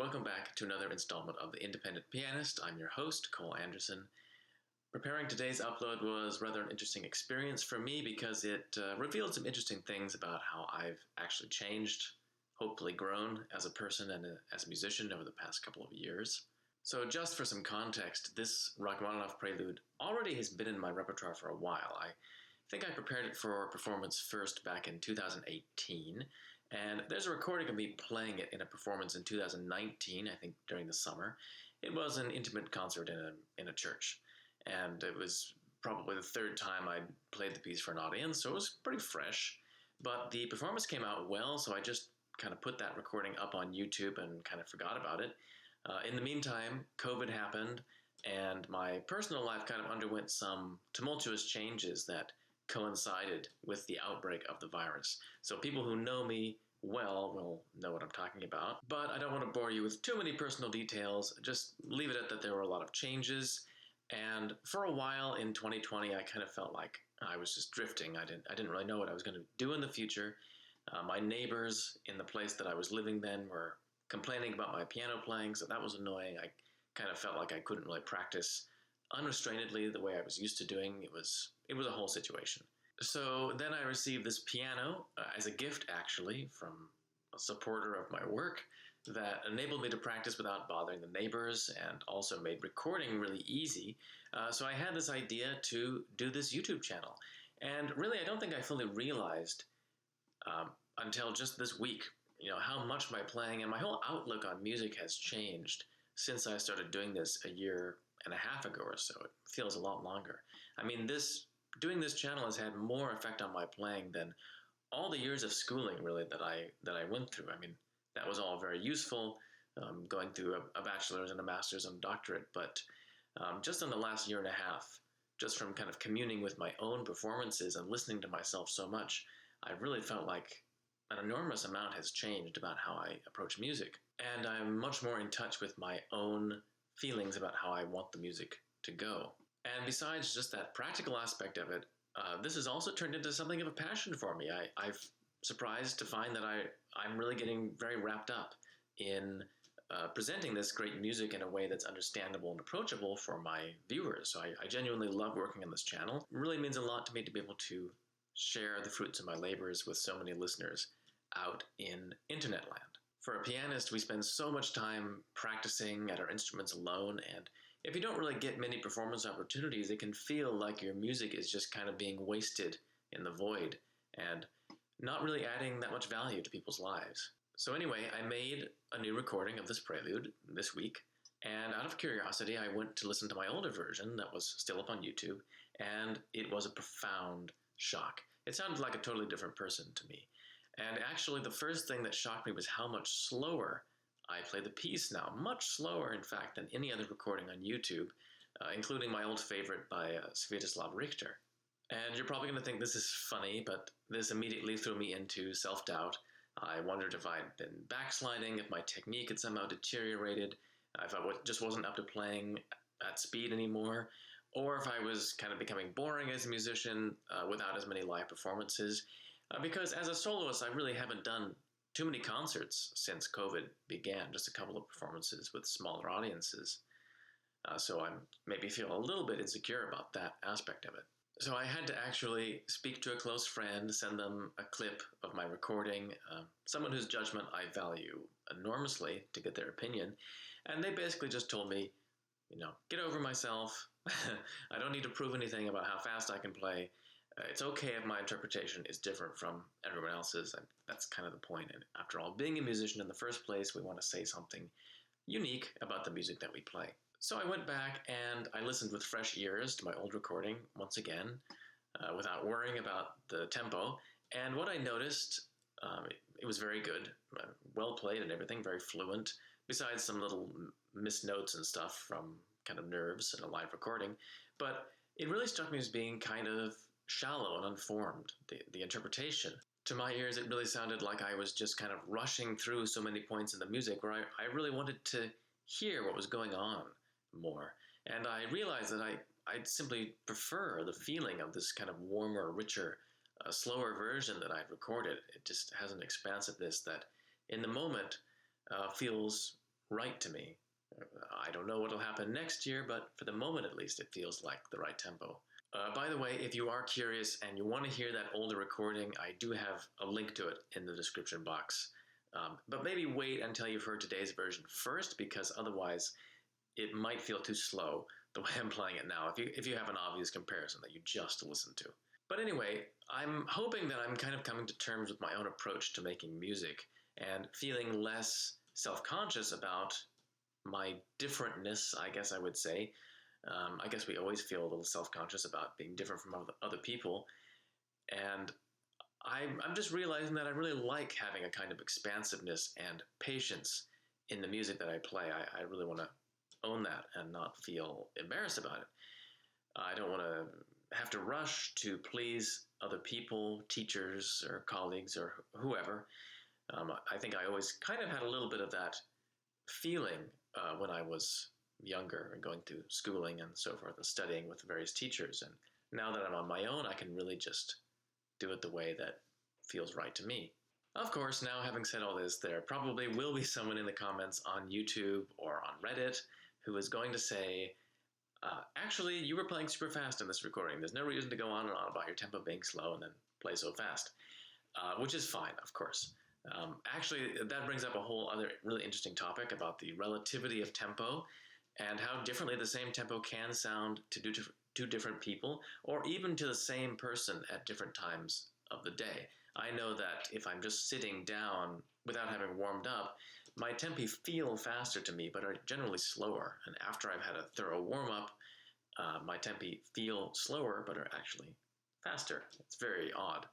welcome back to another installment of The Independent Pianist. I'm your host, Cole Anderson. Preparing today's upload was rather an interesting experience for me because it revealed some interesting things about how I've actually changed, hopefully grown as a person and as a musician over the past couple of years. So just for some context, this Rachmaninoff Prelude already has been in my repertoire for a while. I think I prepared it for performance first back in 2018, and there's a recording of me playing it in a performance in 2019, I think during the summer. It was an intimate concert in a church, and it was probably the third time I'd played the piece for an audience, so it was pretty fresh. But the performance came out well, so I just kind of put that recording up on YouTube and kind of forgot about it. In the meantime, COVID happened, and my personal life kind of underwent some tumultuous changes that coincided with the outbreak of the virus. So people who know me well will know what I'm talking about. But I don't want to bore you with too many personal details. Just leave it at that there were a lot of changes. And for a while in 2020, I kind of felt like I was just drifting. I didn't really know what I was going to do in the future. My neighbors in the place that I was living then were complaining about my piano playing, so that was annoying. I kind of felt like I couldn't really practice unrestrainedly the way I was used to doing. It was a whole situation. So then I received this piano as a gift, actually, from a supporter of my work that enabled me to practice without bothering the neighbors and also made recording really easy. So I had this idea to do this YouTube channel. And really, I don't think I fully realized until just this week, how much my playing and my whole outlook on music has changed since I started doing this a year and a half ago or so. It feels a lot longer. I mean, doing this channel has had more effect on my playing than all the years of schooling, really, that I went through. I mean, that was all very useful, going through a bachelor's and a master's and a doctorate, but just in the last year and a half, just from kind of communing with my own performances and listening to myself so much, I really felt like an enormous amount has changed about how I approach music. And I'm much more in touch with my own feelings about how I want the music to go. And besides just that practical aspect of it, this has also turned into something of a passion for me. I've surprised to find that I'm really getting very wrapped up in presenting this great music in a way that's understandable and approachable for my viewers. So I genuinely love working on this channel. It really means a lot to me to be able to share the fruits of my labors with so many listeners out in internet land. For a pianist, we spend so much time practicing at our instruments alone, and if you don't really get many performance opportunities, it can feel like your music is just kind of being wasted in the void and not really adding that much value to people's lives. So anyway, I made a new recording of this prelude this week, and out of curiosity, I went to listen to my older version that was still up on YouTube, and it was a profound shock. It sounded like a totally different person to me. And actually, the first thing that shocked me was how much slower I play the piece now. Much slower, in fact, than any other recording on YouTube, including my old favorite by Sviatoslav Richter. And you're probably going to think this is funny, but this immediately threw me into self-doubt. I wondered if I'd been backsliding, if my technique had somehow deteriorated, if I just wasn't up to playing at speed anymore, or if I was kind of becoming boring as a musician without as many live performances. Because as a soloist, I really haven't done too many concerts since COVID began, just a couple of performances with smaller audiences. So I maybe feel a little bit insecure about that aspect of it. So I had to actually speak to a close friend, send them a clip of my recording, someone whose judgment I value enormously, to get their opinion. And they basically just told me, get over myself. I don't need to prove anything about how fast I can play. It's okay if my interpretation is different from everyone else's. That's kind of the point. And after all, being a musician in the first place, we want to say something unique about the music that we play. So I went back and I listened with fresh ears to my old recording once again, without worrying about the tempo. And what I noticed, it was very good, well played and everything, very fluent, besides some little missed notes and stuff from kind of nerves in a live recording. But it really struck me as being kind of shallow and unformed, the interpretation. To my ears, it really sounded like I was just kind of rushing through so many points in the music where I really wanted to hear what was going on more. And I realized that I'd simply prefer the feeling of this kind of warmer, richer, slower version that I've recorded. It just has an expansiveness that in the moment feels right to me. I don't know what will happen next year, but for the moment at least, it feels like the right tempo. By the way, if you are curious and you want to hear that older recording, I do have a link to it in the description box. But maybe wait until you've heard today's version first, because otherwise it might feel too slow the way I'm playing it now, if you have an obvious comparison that you just listened to. But anyway, I'm hoping that I'm kind of coming to terms with my own approach to making music and feeling less self-conscious about my differentness, I guess I would say. I guess we always feel a little self-conscious about being different from other people. And I'm just realizing that I really like having a kind of expansiveness and patience in the music that I play. I really want to own that and not feel embarrassed about it. I don't want to have to rush to please other people, teachers or colleagues or whoever. I think I always kind of had a little bit of that feeling when I was younger and going through schooling and so forth and studying with various teachers. And now that I'm on my own, I can really just do it the way that feels right to me. Of course, now having said all this, there probably will be someone in the comments on YouTube or on Reddit who is going to say, actually, you were playing super fast in this recording. There's no reason to go on and on about your tempo being slow and then play so fast, which is fine, of course. Actually, that brings up a whole other really interesting topic about the relativity of tempo and how differently the same tempo can sound to two different people, or even to the same person at different times of the day. I know that if I'm just sitting down without having warmed up, my tempi feel faster to me, but are generally slower. And after I've had a thorough warm-up, my tempi feel slower, but are actually faster. It's very odd.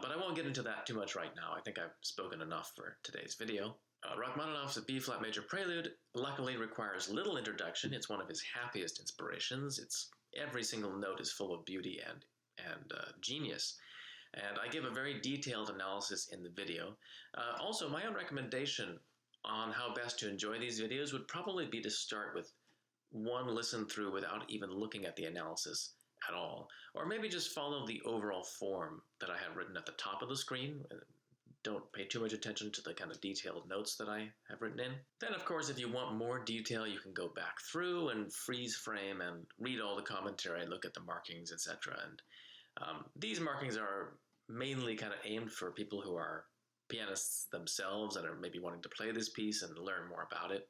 But I won't get into that too much right now. I think I've spoken enough for today's video. Rachmaninoff's B-flat major Prelude luckily requires little introduction. It's one of his happiest inspirations. Every single note is full of beauty and genius. And I give a very detailed analysis in the video. Also, my own recommendation on how best to enjoy these videos would probably be to start with one listen through without even looking at the analysis at all. Or maybe just follow the overall form that I have written at the top of the screen. Don't pay too much attention to the kind of detailed notes that I have written in. Then, of course, if you want more detail, you can go back through and freeze frame and read all the commentary and look at the markings, etc. And these markings are mainly kind of aimed for people who are pianists themselves and are maybe wanting to play this piece and learn more about it.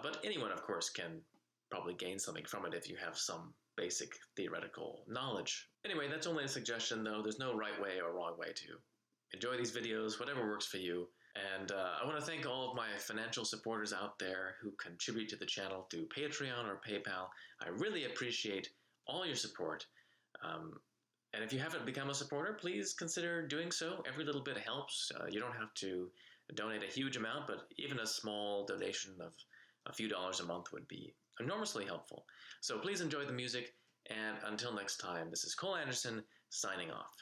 But anyone, of course, can probably gain something from it if you have some basic theoretical knowledge. Anyway, that's only a suggestion, though. There's no right way or wrong way to enjoy these videos, whatever works for you. And I want to thank all of my financial supporters out there who contribute to the channel through Patreon or PayPal. I really appreciate all your support. And if you haven't become a supporter, please consider doing so. Every little bit helps. You don't have to donate a huge amount, but even a small donation of a few dollars a month would be enormously helpful. So please enjoy the music, and until next time, this is Cole Anderson signing off.